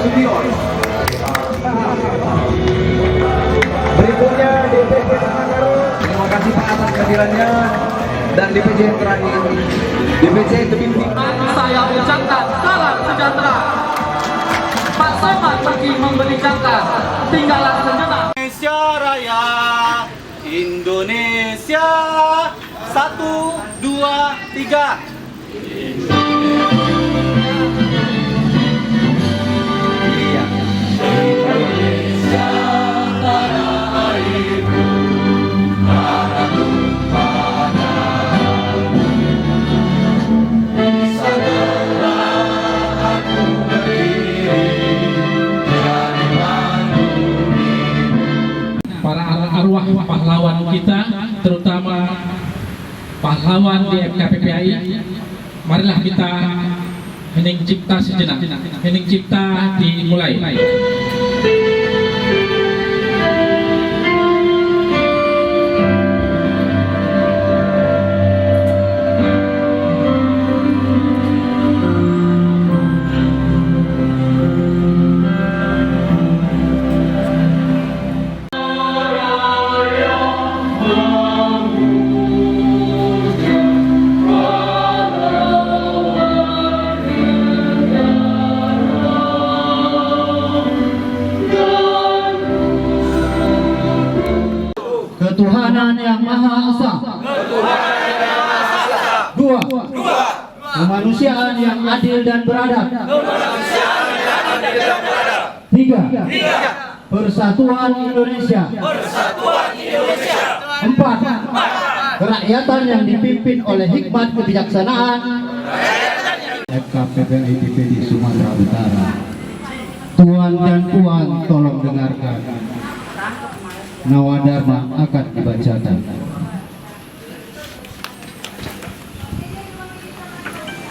Nasution. Berikutnya DPC Tanahkaro. Terima kasih Pak atas kehadirannya. Dan DPC yang terakhir, DPC Tebing. Saya ucapkan salam sejahtera. Pak Somad pergi memberitakan tinggalan sejenak. Indonesia Raya, Indonesia, 1, 2, 3. Para arwah pahlawan kita, terutama pahlawan di FKPPI, marilah kita hening cipta sejenak, hening cipta dimulai. Ketuhanan yang Maha Esa. Dua. Kemanusiaan yang adil dan beradab. Tiga. Persatuan Indonesia. Empat. Kerakyatan yang dipimpin oleh hikmat kebijaksanaan. FKPPI DPD Sumatera Utara. Tuan dan puan tolong dengarkan. Nawadharma akan dibacakan.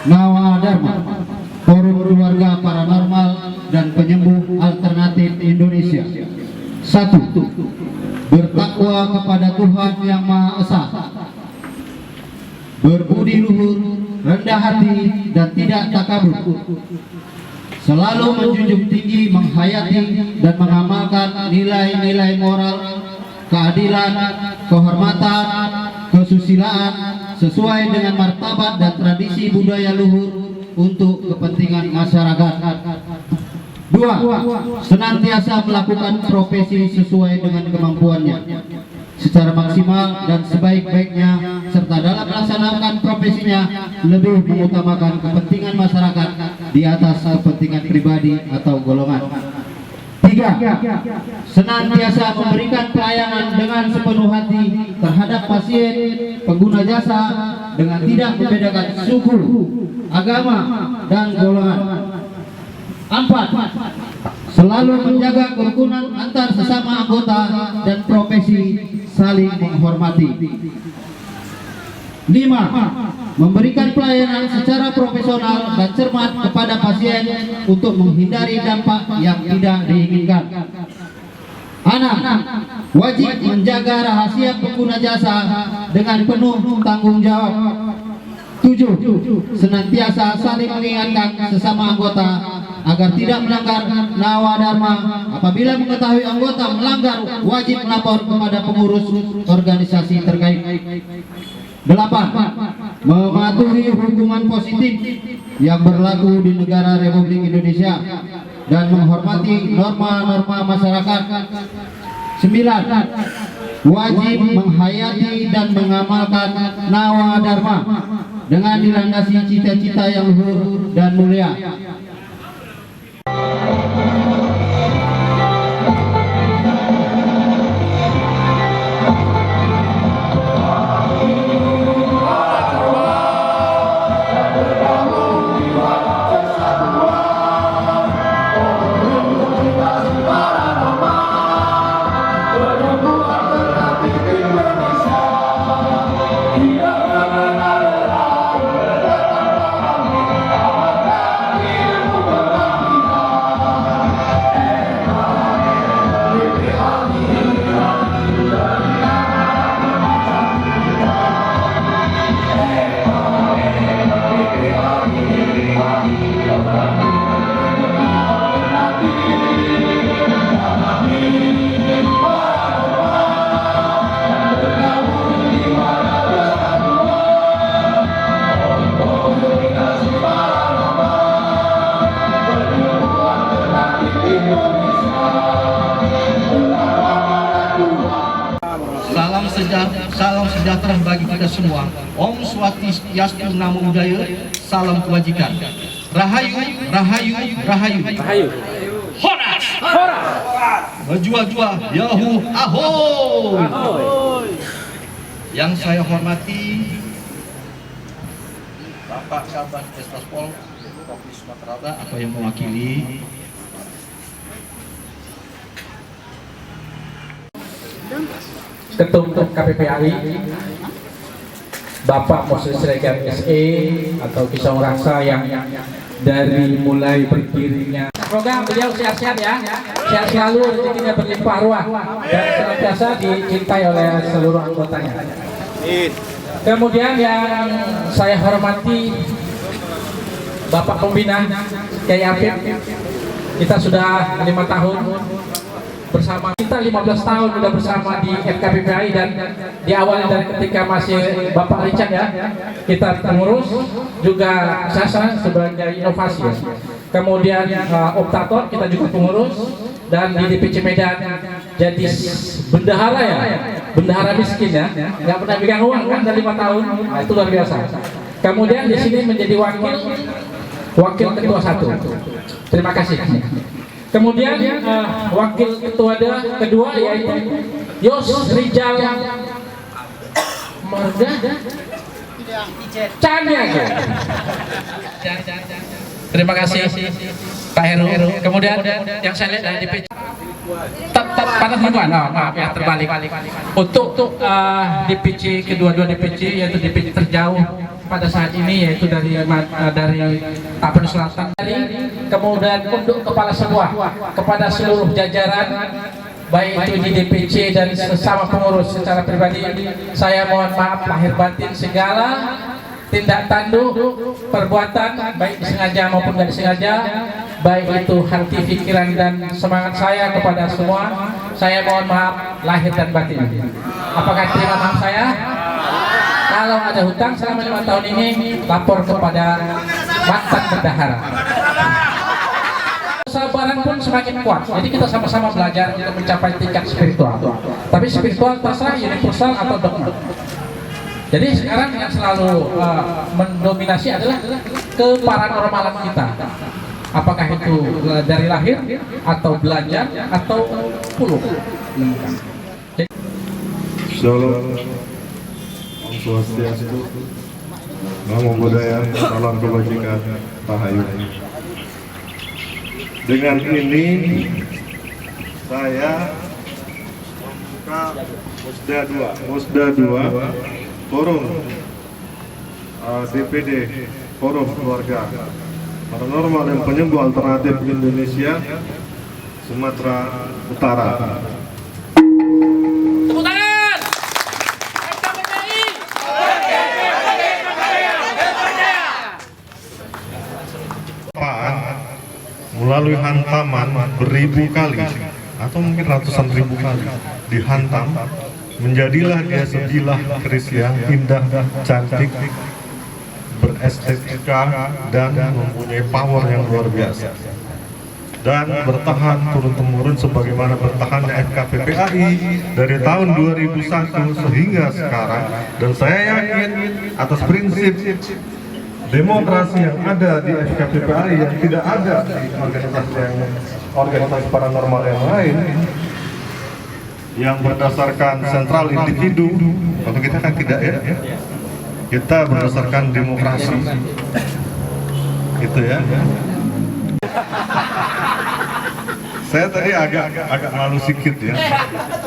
Nawadharma, Forum Keluarga Paranormal dan Penyembuh Alternatif Indonesia. 1. Bertakwa kepada Tuhan Yang Maha Esa, berbudi luhur, rendah hati, dan tidak takabur, selalu menjunjung tinggi, menghayati, dan mengamalkan nilai-nilai moral, keadilan, kehormatan, kesusilaan sesuai dengan martabat dan tradisi budaya luhur untuk kepentingan masyarakat. 2. Senantiasa melakukan profesi sesuai dengan kemampuannya secara maksimal dan sebaik-baiknya, serta dalam melaksanakan profesinya lebih mengutamakan kepentingan masyarakat di atas kepentingan pribadi atau golongan. 3. Senantiasa memberikan pelayanan dengan sepenuh hati terhadap pasien, pengguna jasa dengan tidak membedakan suku, agama, dan golongan. 4. Selalu menjaga kerukunan antar sesama anggota dan profesi saling menghormati. 5. Memberikan pelayanan secara profesional dan cermat kepada pasien untuk menghindari dampak yang tidak diinginkan. 6. Wajib menjaga rahasia pengguna jasa dengan penuh tanggung jawab. 7. Senantiasa saling mengingatkan sesama anggota agar tidak melanggar nawadharma. Apabila mengetahui anggota melanggar, wajib melapor kepada pengurus organisasi terkait. 8. Mematuhi hukuman positif yang berlaku di negara Republik Indonesia dan menghormati norma-norma masyarakat. 9. Wajib menghayati dan mengamalkan nawadharma dengan dilandasi cita-cita yang luhur dan mulia. kita semua. Om Swastiastu, Namo Buddhaya, salam kebajikan. Rahayu, rahayu, rahayu. Rahayu. Horas, Horas. berjuang-juang, Yahu, ahoy. Ahoy. Yang saya hormati Bapak Kabag Destaspol Provinsi Sumatera Utara atau yang mewakili Ketum KPPAI Bapak Moses Siregar SE atau Kisah Rasa yang dari mulai berdirinya. Semoga beliau sehat-sehat ya, sehat selalu, rezekinya berlimpah ruah dan senantiasa dicintai oleh seluruh anggotanya. Kemudian yang saya hormati Bapak Pembina Kiai Apip, kita sudah 5 tahun bersama, kita 15 tahun sudah bersama di FKPPAI dan diawali dari ketika masih Bapak Richard ya, kita pengurus juga Sasa sebagai inovasi ya. Kemudian optator kita juga pengurus dan di DPC Medan jadi bendahara ya, bendahara miskin ya, nggak pernah pegang uang kan dari 5 tahun, nah, itu luar biasa. Kemudian di sini menjadi wakil ketua 1. Terima kasih. Kemudian wakil ketua kedua yaitu Yos Rijal Marga Canda. Terima kasih Pak Heru. Kemudian yang saya lihat dari DPC panas duluan, maaf ya terbalik. Untuk DPC kedua-dua DPC yaitu DPC terjauh pada saat ini yaitu dari Tapan Selatan. Kemudian untuk kepala sebuah kepada seluruh jajaran baik itu di DPC dan sesama pengurus secara pribadi, saya mohon maaf lahir batin segala tindak tanduk perbuatan baik disengaja maupun tidak disengaja, baik itu hati, pikiran dan semangat saya kepada semua, saya mohon maaf lahir dan batin. Apakah terima maaf saya? Kalau ada hutang selama 5 tahun ini, lapor kepada mantan bendahara. Kesabaran pun semakin kuat. Jadi kita sama-sama belajar untuk mencapai tingkat spiritual. Tapi spiritual terserah universal atau dogma. Jadi sekarang yang selalu mendominasi adalah keparanormalan kita. Apakah itu dari lahir atau belajar atau puluh. Shalom, Om Swastiastu, Namo Buddhaya, salam kebajikan, rahayu. Dengan ini saya membuka Musda 2 Forum DPD Forum Keluarga Paranormal dan Penyembuh Alternatif Indonesia Sumatera Utara. Tepuk tangan. FKPPAI. Melalui hantaman beribu kali atau mungkin ratusan ribu kali dihantam, menjadilah dia sebilah keris yang indah, cantik, berestetika dan mempunyai power yang luar biasa, dan bertahan turun-temurun sebagaimana bertahannya FKPPAI dari tahun 2001 sehingga sekarang. Dan saya yakin atas prinsip demokrasi yang ada di FKPPAI yang tidak ada di organisasi paranormal yang lain, yang berdasarkan sentral individu, kalau kita kan tidak ya, kita berdasarkan demokrasi, gitu ya. Saya tadi agak malu sedikit ya,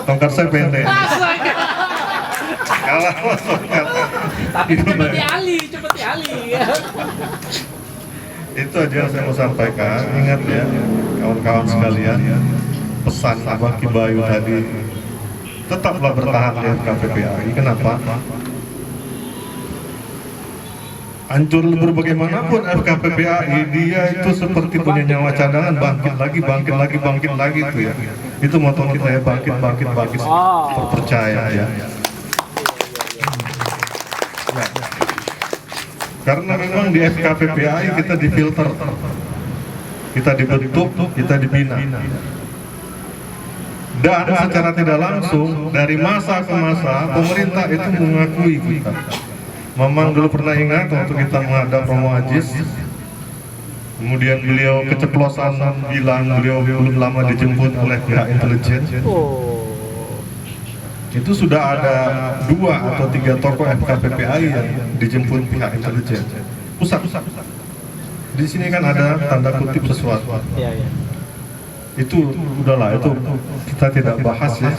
tongkat saya pendek. Kalah masuknya. Tapi seperti Ali. Itu aja yang saya mau sampaikan. Ingat ya, kawan-kawan sekalian, pesan Abah Ki Bayu tadi, tetaplah bertahan di FKPPAI. Kenapa? Hancur berbagaimanapun FKPPAI, dia itu seperti punya nyawa cadangan, bangkit lagi itu ya. Itu moto kita ya, bangkit, terpercaya ya. Karena memang di FKPPAI kita difilter, kita dibentuk, kita dibina. Dan secara tidak langsung dari masa ke masa pemerintah itu mengakui kita. Memang dulu pernah ingat waktu kita menghadap Romo Ajis, kemudian beliau keceplosan bilang beliau belum lama dijemput oleh pihak intelijen. Itu sudah ada 2 atau 3 tokoh FKPPAI yang dijemput pihak intelijen pusat. Di sini kan ada tanda kutip sesuatu. Itu udahlah, itu kita tidak bahas ya.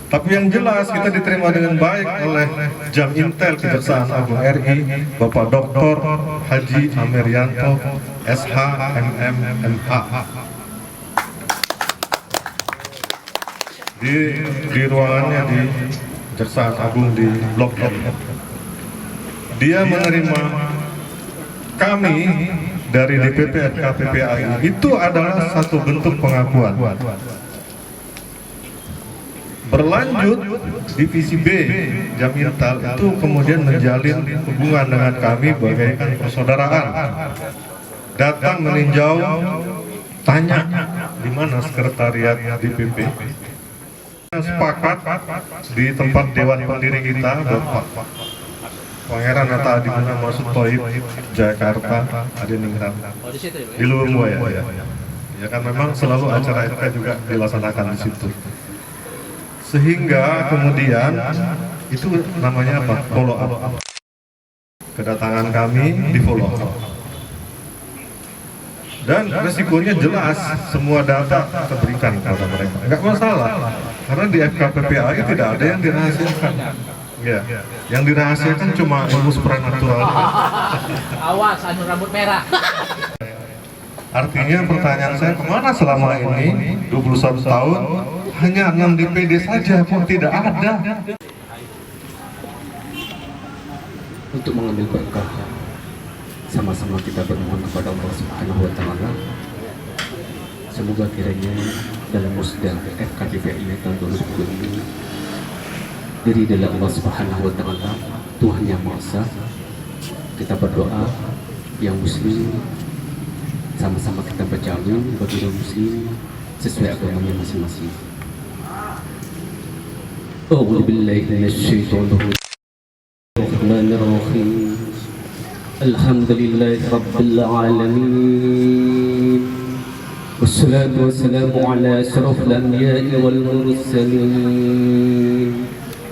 Tapi yang jelas kita diterima dengan baik oleh Jam Intel Kejaksaan Agung RI, Bapak Dr. Haji Amerianto, SH, MM, MH. Di ruangannya di Kejaksaan Agung di Blok M. Dia menerima kami dari DPP FKPPAI. Itu adalah satu bentuk pengakuan. Berlanjut, Divisi B Jam Intel itu kemudian menjalin hubungan dengan kami bagaikan persaudaraan. Datang meninjau, tanya di mana sekretariat DPP. Sepakat di tempat Dewan Pendiri kita, Bapak Pangeran Hatta Adimansyah Sutoib, Jakarta, Adiningrat, di Luhur Buaya. Ya kan memang selalu acara FK juga dilaksanakan di situ. Sehingga kemudian itu namanya apa? Follow up. Kedatangan kami di follow up. Dan resikonya jelas, semua data terberikan kepada mereka. Enggak masalah, karena di FKPPAI tidak ada yang dirahasiakan. Ya, yang dirahasiakan cuma ilmu supranatural. Awas, anu rambut merah. Artinya pertanyaan saya, kemana selama ini 21 tahun hanya 6 DPD saja kok tidak ada? Untuk mengambil berkah, sama-sama kita bermohon kepada Allah Subhanahu wa Ta'ala. Semoga kiranya dalam musda FKPPAI ini tahun 2020 ini diri dalam Allah Subhanahu wa Ta'ala, Tuhan yang Maha Esa. Kita berdoa yang muslim, sama-sama kita berjalin bagi orang muslim sesuai agamanya masing-masing. A'udzu billahi minasyaitonir rajim. Alhamdulillahi rabbil alamin. Wassalatu wassalamu ala asyrafil anbiya'i wal mursalin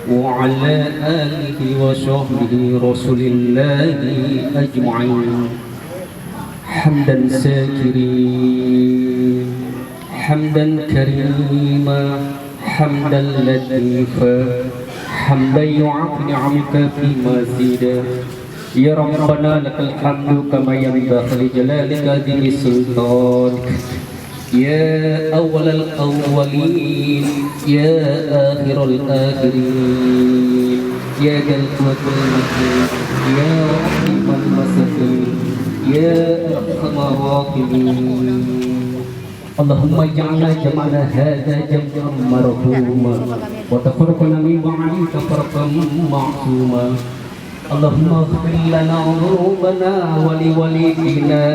wa ala alihi wa sahbihi rasulillahi ajma'in. Hamdan sakirin, hamdan karima, hamdan latifa, hamdan yu'afi ni'amika fi mazida. Ya Rabbana lakal hamdu kama yanbaghi li jalalika dini sultanik. Ya awwalal awwalin, ya akhirul akhirin, ya dzal quwwatil matin, ya rahimul masakin, ya arhamar rahimin. Allahumma ja'alna jam'ana hadha jam'an marhuma wa tafarraqna min ba'di tafarraqan ma'suma. Allahumma ighfir lana dhunubana wa liwalidina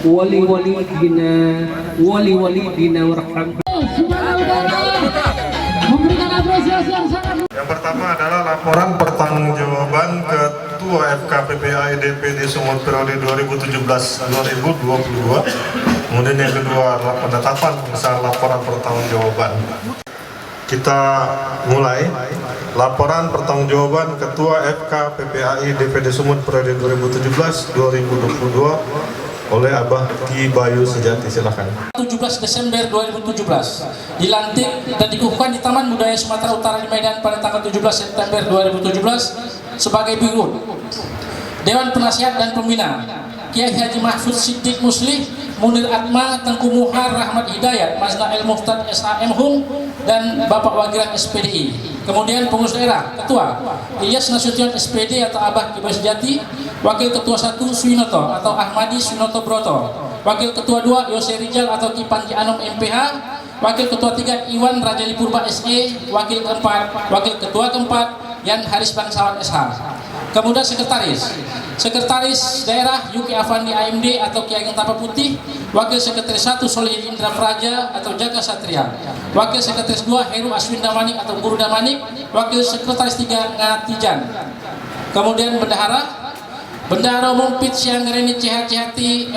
wa liwalidina wa liwalidina warhamna. Yang pertama adalah laporan pertanggungjawaban Ketua FKPPAI DPD Sumut periode 2017-2022. Kemudian yang kedua adalah penetapan pengesahan laporan pertanggungjawaban. Kita mulai laporan pertanggungjawaban Ketua FKPPAI DPD Sumut periode 2017-2022 oleh Abah Ki Bayu Sejati. Silakan. 17 Desember 2017 dilantik dan dikukuhkan di Taman Budaya Sumatera Utara di Medan pada tanggal 17 September 2017 sebagai berikut. Dewan Penasihat dan Pembina Kiai Haji Mahfud Siddiq Muslih, Munir Atma, Tengku Muhar, Rahmat Hidayat, Mazna El Muhtad SHM Hum, dan Bapak Wagiran SPDI. Kemudian pengurus daerah, Ketua Ilyas Nasution SPD atau Abah Ki Bayu Sejati, Wakil Ketua 1 Suinoto atau Ahmadi Sunoto Broto, Wakil Ketua 2 Yose Rijal atau Ki Panji Anom MPH, Wakil Ketua 3 Iwan Rajali Purba SE, Wakil Ketua keempat Yan Haris Bangsawan SH. Kemudian sekretaris daerah Yuki Afandi AMD atau Ki Ageng Tapa Putih, wakil sekretaris 1 Solihin Indra Praja atau Jaga Satria, wakil sekretaris 2 Heru Aswinda Manik atau Guru Damanik, wakil sekretaris 3 Ngatijan. Kemudian Bendahara Umum Pit Sianggreni CHCHT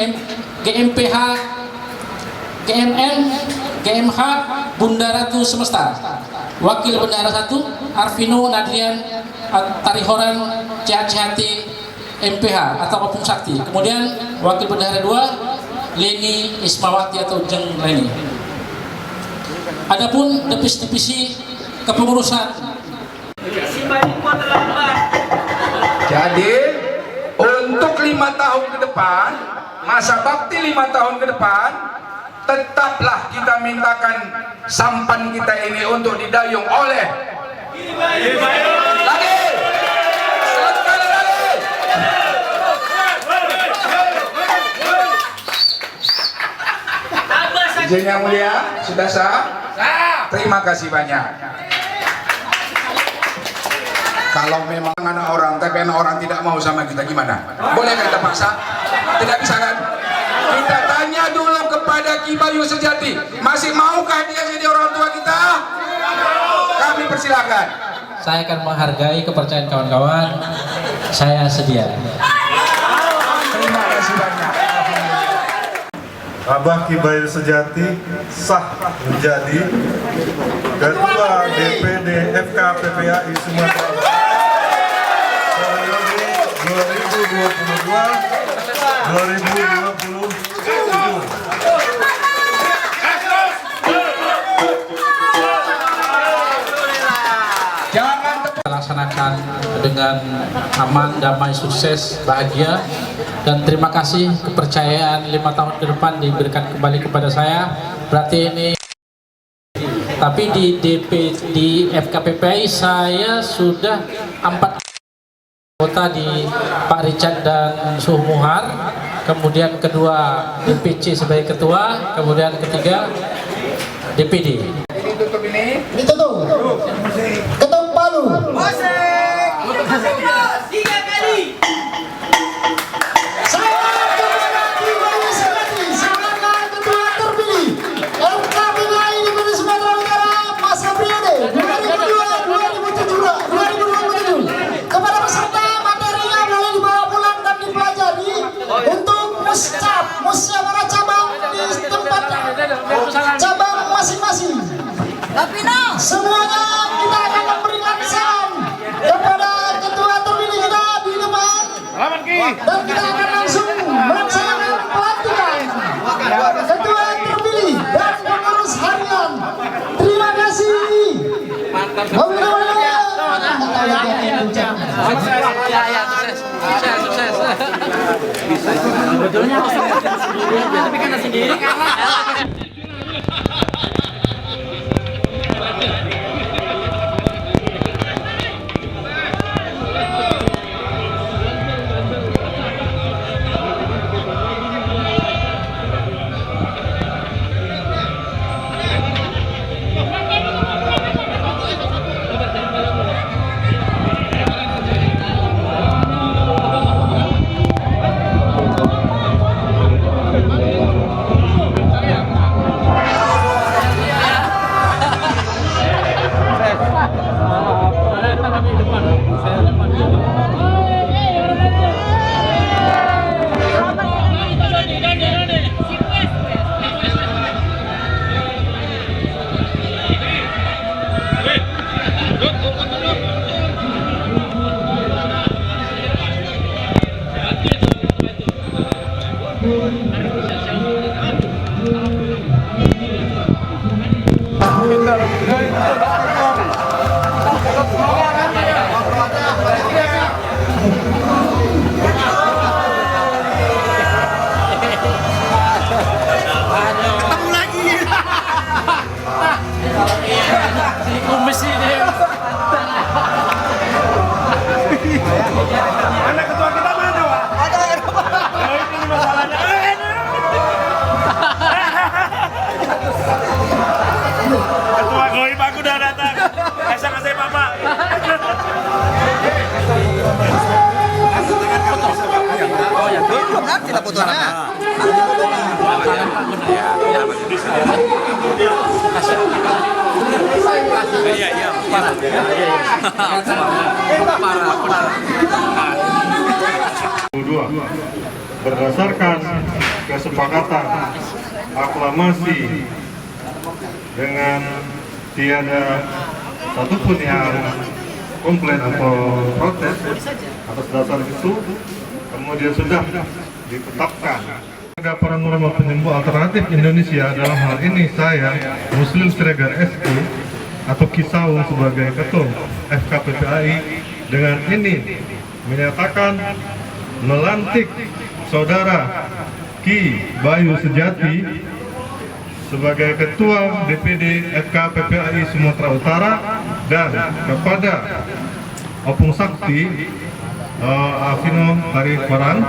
GMPH GMN GMH Bunda Ratu Semesta, wakil bendahara 1 Arvino Nadrian Tarihoran CHCHT MPH atau Opung Sakti. Kemudian wakil bendahara 2 Leni Ismawati atau Jeng Leni. Adapun divisi kepengurusan. Jadi untuk 5 tahun ke depan, masa bakti 5 tahun ke depan, tetaplah kita mintakan sampan kita ini untuk didayung oleh lagi sekali lagi. Izin yang mulia, sudah sah? Terima kasih banyak. Kalau memang anak orang, tapi anak orang tidak mau sama kita, gimana? Boleh kita paksa? Tidak bisa kan? Kita tanya dulu kepada Ki Bayu Sejati, masih maukah dia jadi orang tua kita? Kami persilakan. Saya akan menghargai kepercayaan kawan-kawan. Saya sedia. Terima kasih banyak. Abah Ki Bayu Sejati sah menjadi Ketua DPD FKPPAI Sumatera Utara periode 2022-2027. Laksanakan dengan aman, damai, sukses, bahagia, dan terima kasih kepercayaan 5 tahun ke depan diberikan kembali kepada saya. Berarti ini, tapi di FKPPAI saya sudah 4 anggota, di Pak Richard dan Suh Muhar, kemudian kedua DPC sebagai ketua, kemudian ketiga DPD. Ini tutup ini. Ditutup. Ketuk palu. Musyawarah cabang di tempat cabang masing-masing. Semuanya kita akan memberikan salam kepada ketua terpilih kita di depan, dan kita akan langsung melaksanakan pelantikan ketua terpilih dan pengurus harian. Terima kasih. Sebetulnya tapi kan sendiri kan. Kedua, berdasarkan kesepakatan aklamasi dengan tiada satupun yang komplain atau protes, atas dasar itu kemudian sudah ditetapkan ada paranormal penyembuh alternatif Indonesia, dalam hal ini saya Muslim Siregar SE atau Kisau sebagai ketum FKPPAI, dengan ini menyatakan melantik saudara Ki Bayu Sejati sebagai Ketua DPD FKPPAI Sumatera Utara, dan kepada Opung Sakti Afino Harifaran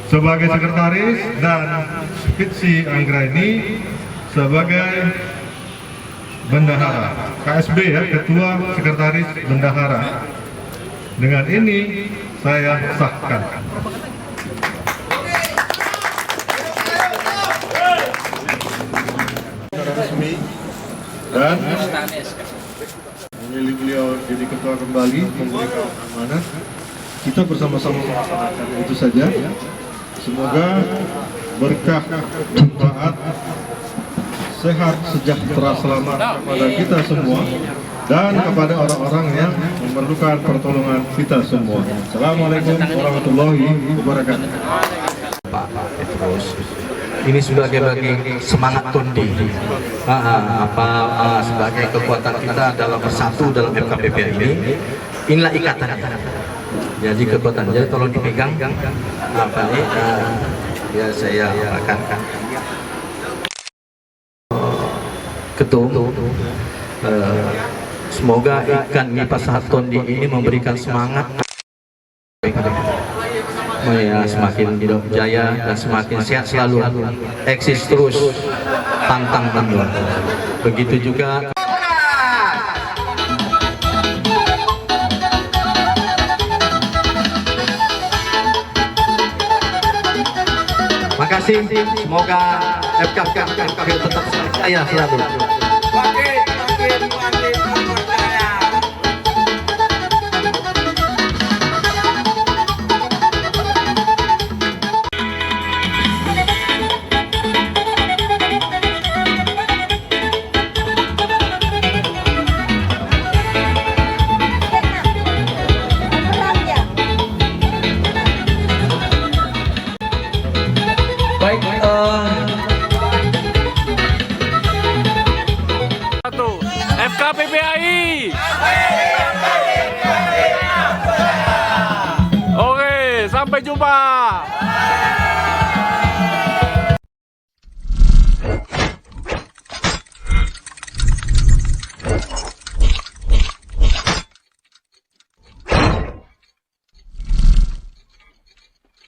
sebagai Sekretaris, dan Fitsi Anggraini sebagai Bendahara KSB ya, Ketua Sekretaris Bendahara. Dengan ini saya sahkan. Resmi dan memilih beliau jadi ketua kembali, memberikan amanat, kita bersama-sama melaksanakan itu saja. Semoga berkah, manfaat, sehat, sejahtera, selamat kepada kita semua dan kepada orang-orang yang memerlukan pertolongan kita semua. Assalamualaikum warahmatullahi wabarakatuh. Pak Petrus, ini sebagai semangat Tondi, sebagai kekuatan kita dalam bersatu dalam FKPPAI ini. Inilah ikatannya. Jadi kekuatan, jadi tolong dipegang. Biar saya akan ketum. Semoga ikan Nyipas Tondi ini memberikan semangat, semakin hidup jaya dan semakin sehat selalu, eksis terus, pantang mundur. Begitu juga makasih, semoga FKPPAI tetap jaya selalu. Baik, FKPPAI. Oke, sampai jumpa.